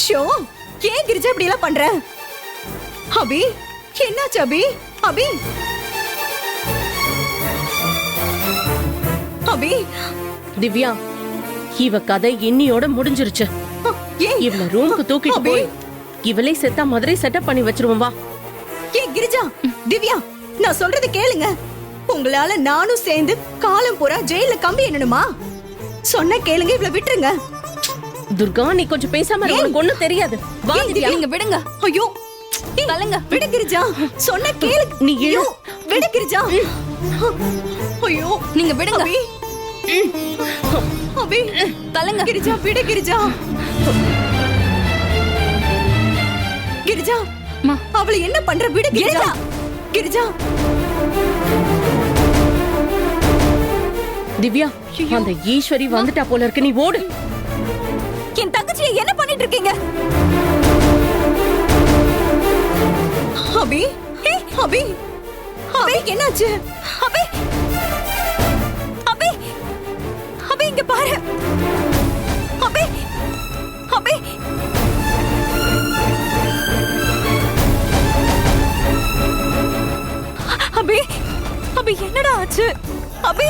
Show, ஏன் கிரிஜா இப்படி எல்லாம் பண்ற? அபி, என்னாச்சு அபி? அபி, அபி. திவ்யா, இவ கதை இன்னியோட முடிஞ்சிருச்சு. ஏன் இவள ரூமுக்கு தூக்கிட்டு அபி, போய் இவளே செத்தா மாதிரி செட்டப் பண்ணி வச்சிருவோம் வா. ஏன் கிரிஜா, திவ்யா, நான் சொல்றத கேளுங்க. உங்களால நானும் சேர்ந்து காலம் பூரா ஜெயில கம்பி என்னணுமா? சொன்ன கேளுங்க, இவள விட்டுருங்க. துர்கா, நீ கொஞ்சம் பேசாம இரு, உனக்கு ஒண்ணும் தெரியாது. வா ஏன் திவ்யா. நீங்க விடுங்க. ஐயோ, கலங்க, விடு கிரிஜா. சொன்ன கேளு. நீ இரு. ஐயோ, விடு கிரிஜா. ஐயோ, நீங்க விடுங்க. அபி, அபி, தள்ளுங்க. கிரிஜா, விடு கிரிஜா. கிரிஜா, அம்மா. அவளை என்ன பண்ற? விடு கிரிஜா. கிரிஜா. திவ்யா, அந்த ஈஸ்வரி வந்துட்டா போல இருக்கு, நீ ஓடு. என் தங்கச்சியை என்ன பண்ணிட்டு இருக்கீங்க? அபி, அபி, அபி, என்னாச்சு? அபி, அபி, அபி, இங்க பாரு. அபி, அபி, அபி, அபி, என்னடா ஆச்சு? அபி.